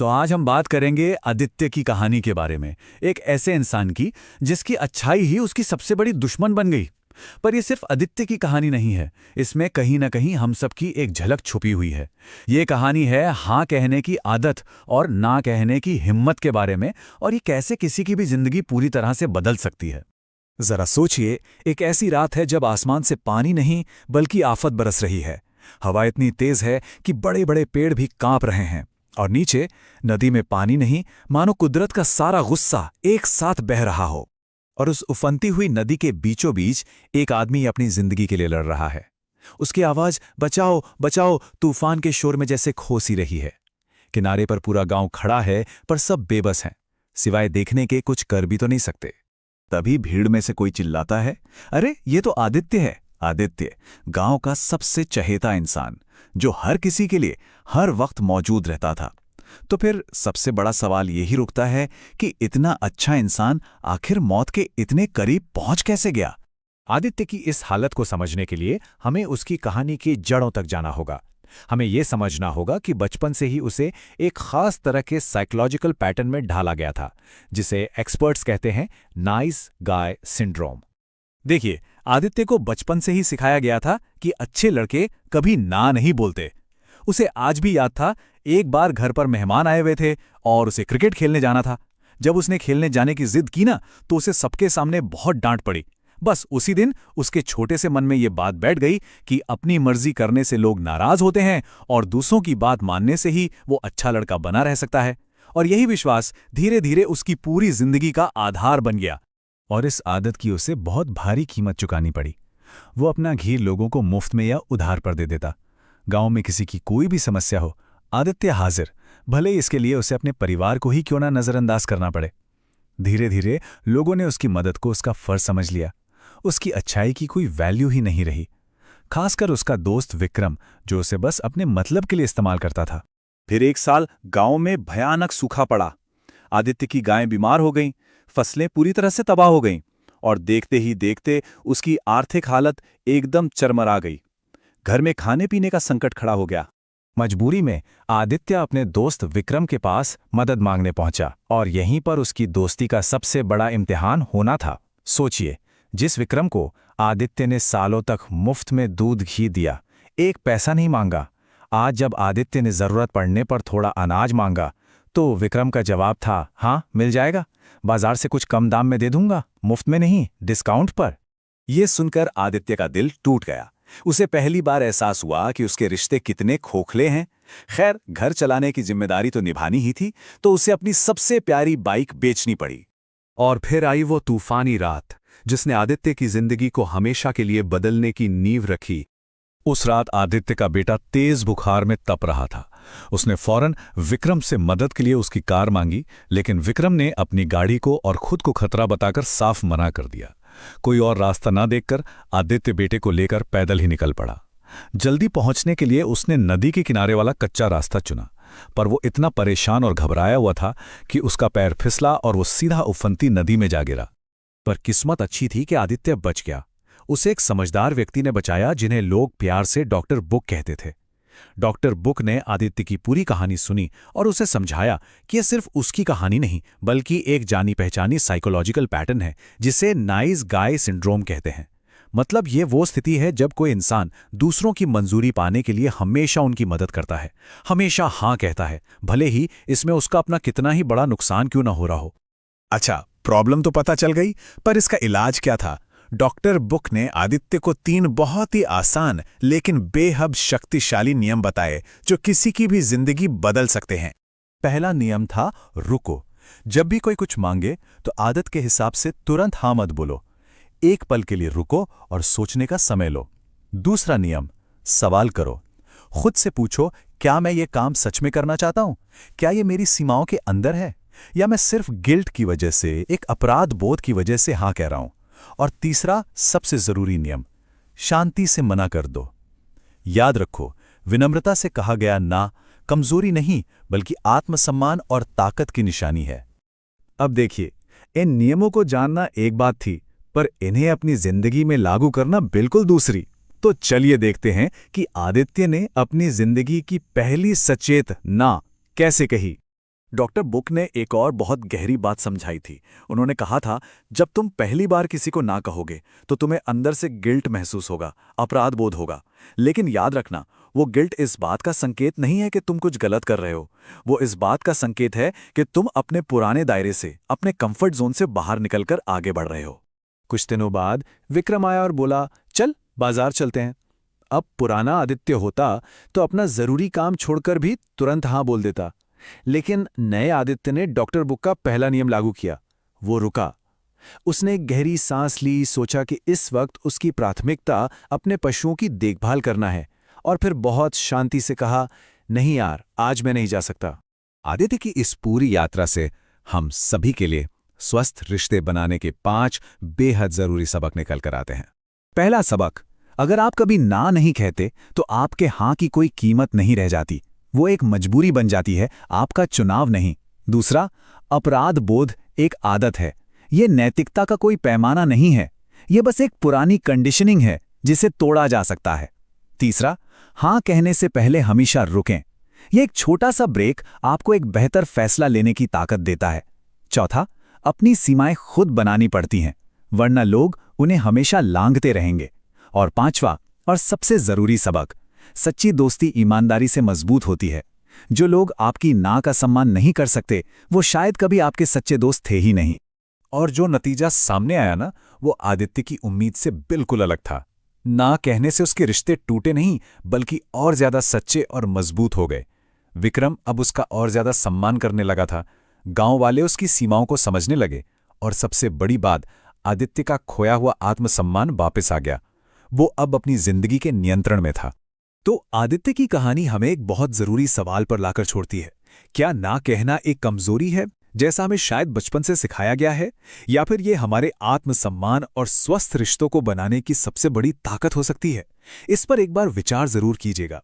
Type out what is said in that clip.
तो आज हम बात करेंगे आदित्य की कहानी के बारे में। एक ऐसे इंसान की जिसकी अच्छाई ही उसकी सबसे बड़ी दुश्मन बन गई। पर यह सिर्फ आदित्य की कहानी नहीं है, इसमें कहीं ना कहीं हम सब की एक झलक छुपी हुई है। ये कहानी है हाँ कहने की आदत और ना कहने की हिम्मत के बारे में, और ये कैसे किसी की भी जिंदगी पूरी तरह से बदल सकती है। जरा सोचिए, एक ऐसी रात है जब आसमान से पानी नहीं बल्कि आफत बरस रही है। हवा इतनी तेज है कि बड़े बड़े पेड़ भी कांप रहे हैं, और नीचे नदी में पानी नहीं, मानो कुदरत का सारा गुस्सा एक साथ बह रहा हो। और उस उफनती हुई नदी के बीचों बीच एक आदमी अपनी जिंदगी के लिए लड़ रहा है। उसकी आवाज बचाओ बचाओ तूफान के शोर में जैसे खोसी रही है। किनारे पर पूरा गांव खड़ा है, पर सब बेबस हैं, सिवाय देखने के कुछ कर भी तो नहीं सकते। तभी भीड़ में से कोई चिल्लाता है, अरे ये तो आदित्य है। आदित्य, गांव का सबसे चहेता इंसान, जो हर किसी के लिए हर वक्त मौजूद रहता था। तो फिर सबसे बड़ा सवाल यही रुकता है कि इतना अच्छा इंसान आखिर मौत के इतने करीब पहुंच कैसे गया। आदित्य की इस हालत को समझने के लिए हमें उसकी कहानी की जड़ों तक जाना होगा। हमें यह समझना होगा कि बचपन से ही उसे एक खास तरह के साइकोलॉजिकल पैटर्न में ढाला गया था, जिसे एक्सपर्ट्स कहते हैं नाइस गाय सिंड्रोम। देखिए, आदित्य को बचपन से ही सिखाया गया था कि अच्छे लड़के कभी ना नहीं बोलते। उसे आज भी याद था, एक बार घर पर मेहमान आए हुए थे और उसे क्रिकेट खेलने जाना था। जब उसने खेलने जाने की जिद की ना, तो उसे सबके सामने बहुत डांट पड़ी। बस उसी दिन उसके छोटे से मन में ये बात बैठ गई कि अपनी मर्जी करने से लोग नाराज होते हैं और दूसरों की बात मानने से ही वो अच्छा लड़का बना रह सकता है। और यही विश्वास धीरे धीरे उसकी पूरी जिंदगी का आधार बन गया। और इस आदत की उसे बहुत भारी कीमत चुकानी पड़ी। वो अपना घी लोगों को मुफ्त में या उधार पर दे देता। गांव में किसी की कोई भी समस्या हो, आदित्य हाजिर, भले इसके लिए उसे अपने परिवार को ही क्यों ना नजरअंदाज करना पड़े। धीरे धीरे लोगों ने उसकी मदद को उसका फर्ज समझ लिया। उसकी अच्छाई की कोई वैल्यू ही नहीं रही, खासकर उसका दोस्त विक्रम, जो उसे बस अपने मतलब के लिए इस्तेमाल करता था। फिर एक साल गांव में भयानक सूखा पड़ा। आदित्य की गायें बीमार हो गईं, फसलें पूरी तरह से तबाह हो गईं, और देखते ही देखते उसकी आर्थिक हालत एकदम चरमरा गई। घर में खाने पीने का संकट खड़ा हो गया। मजबूरी में आदित्य अपने दोस्त विक्रम के पास मदद मांगने पहुंचा, और यहीं पर उसकी दोस्ती का सबसे बड़ा इम्तिहान होना था। सोचिए, जिस विक्रम को आदित्य ने सालों तक मुफ्त में दूध घी दिया, एक पैसा नहीं मांगा, आज जब आदित्य ने जरूरत पड़ने पर थोड़ा अनाज मांगा, तो विक्रम का जवाब था, हाँ मिल जाएगा, बाजार से कुछ कम दाम में दे दूंगा, मुफ्त में नहीं, डिस्काउंट पर। यह सुनकर आदित्य का दिल टूट गया। उसे पहली बार एहसास हुआ कि उसके रिश्ते कितने खोखले हैं। खैर, घर चलाने की जिम्मेदारी तो निभानी ही थी, तो उसे अपनी सबसे प्यारी बाइक बेचनी पड़ी। और फिर आई वो तूफानी रात, जिसने आदित्य की जिंदगी को हमेशा के लिए बदलने की नींव रखी। उस रात आदित्य का बेटा तेज बुखार में तप रहा था। उसने फौरन विक्रम से मदद के लिए उसकी कार मांगी, लेकिन विक्रम ने अपनी गाड़ी को और खुद को खतरा बताकर साफ मना कर दिया। कोई और रास्ता ना देखकर आदित्य बेटे को लेकर पैदल ही निकल पड़ा। जल्दी पहुंचने के लिए उसने नदी के किनारे वाला कच्चा रास्ता चुना, पर वो इतना परेशान और घबराया हुआ था कि उसका पैर फिसला और वो सीधा उफनती नदी में जा गिरा। पर किस्मत अच्छी थी कि आदित्य बच गया। उसे एक समझदार व्यक्ति ने बचाया, जिन्हें लोग प्यार से डॉक्टर बुक कहते थे। डॉक्टर बुक ने आदित्य की पूरी कहानी सुनी और उसे समझाया कि यह सिर्फ उसकी कहानी नहीं, बल्कि एक जानी पहचानी साइकोलॉजिकल पैटर्न है, जिसे नाइस गाय सिंड्रोम कहते हैं। मतलब ये वो स्थिति है जब कोई इंसान दूसरों की मंजूरी पाने के लिए हमेशा उनकी मदद करता है, हमेशा हाँ कहता है, भले ही इसमें उसका अपना कितना ही बड़ा नुकसान क्यों ना हो रहा हो। अच्छा, प्रॉब्लम तो पता चल गई, पर इसका इलाज क्या था? डॉक्टर बुक ने आदित्य को 3 बहुत ही आसान लेकिन बेहद शक्तिशाली नियम बताए, जो किसी की भी जिंदगी बदल सकते हैं। पहला नियम था, रुको। जब भी कोई कुछ मांगे तो आदत के हिसाब से तुरंत हाँ मत बोलो। एक पल के लिए रुको और सोचने का समय लो। दूसरा नियम, सवाल करो। खुद से पूछो, क्या मैं ये काम सच में करना चाहता हूं? क्या ये मेरी सीमाओं के अंदर है, या मैं सिर्फ गिल्ट की वजह से, एक अपराध बोध की वजह से हाँ कह रहा हूं? और तीसरा सबसे जरूरी नियम, शांति से मना कर दो। याद रखो, विनम्रता से कहा गया ना कमजोरी नहीं, बल्कि आत्मसम्मान और ताकत की निशानी है। अब देखिए, इन नियमों को जानना एक बात थी, पर इन्हें अपनी जिंदगी में लागू करना बिल्कुल दूसरी। तो चलिए देखते हैं कि आदित्य ने अपनी जिंदगी की पहली सचेत ना कैसे कही। डॉक्टर बुक ने एक और बहुत गहरी बात समझाई थी। उन्होंने कहा था, जब तुम पहली बार किसी को ना कहोगे तो तुम्हें अंदर से गिल्ट महसूस होगा, अपराध बोध होगा। लेकिन याद रखना, वो गिल्ट इस बात का संकेत नहीं है कि तुम कुछ गलत कर रहे हो। वो इस बात का संकेत है कि तुम अपने पुराने दायरे से, अपने कंफर्ट जोन से बाहर निकलकर आगे बढ़ रहे हो। कुछ दिनों बाद विक्रम आया और बोला, चल बाजार चलते हैं। अब पुराना आदित्य होता तो अपना जरूरी काम छोड़कर भी तुरंत हाँ बोल देता, लेकिन नए आदित्य ने डॉक्टर बुक का पहला नियम लागू किया। वो रुका। उसने एक गहरी सांस ली, सोचा कि इस वक्त उसकी प्राथमिकता अपने पशुओं की देखभाल करना है, और फिर बहुत शांति से कहा, नहीं यार, आज मैं नहीं जा सकता। आदित्य की इस पूरी यात्रा से हम सभी के लिए स्वस्थ रिश्ते बनाने के 5 बेहद जरूरी सबक निकल कर आते हैं। पहला सबक, अगर आप कभी ना नहीं कहते तो आपके हाँ की कोई कीमत नहीं रह जाती। वो एक मजबूरी बन जाती है, आपका चुनाव नहीं। दूसरा, अपराध बोध एक आदत है। ये नैतिकता का कोई पैमाना नहीं है, ये बस एक पुरानी कंडीशनिंग है जिसे तोड़ा जा सकता है। तीसरा, हाँ कहने से पहले हमेशा रुकें। ये एक छोटा सा ब्रेक आपको एक बेहतर फैसला लेने की ताकत देता है। चौथा, अपनी सीमाएं खुद बनानी पड़ती हैं, वरना लोग उन्हें हमेशा लांघते रहेंगे। और पांचवा और सबसे जरूरी सबक, सच्ची दोस्ती ईमानदारी से मजबूत होती है। जो लोग आपकी ना का सम्मान नहीं कर सकते, वो शायद कभी आपके सच्चे दोस्त थे ही नहीं। और जो नतीजा सामने आया ना, वो आदित्य की उम्मीद से बिल्कुल अलग था। ना कहने से उसके रिश्ते टूटे नहीं, बल्कि और ज्यादा सच्चे और मजबूत हो गए। विक्रम अब उसका और ज्यादा सम्मान करने लगा था, गांव वाले उसकी सीमाओं को समझने लगे, और सबसे बड़ी बात, आदित्य का खोया हुआ आत्मसम्मान वापस आ गया। वो अब अपनी जिंदगी के नियंत्रण में था। तो आदित्य की कहानी हमें एक बहुत जरूरी सवाल पर लाकर छोड़ती है। क्या ना कहना एक कमजोरी है, जैसा हमें शायद बचपन से सिखाया गया है, या फिर ये हमारे आत्मसम्मान और स्वस्थ रिश्तों को बनाने की सबसे बड़ी ताकत हो सकती है? इस पर एक बार विचार जरूर कीजिएगा।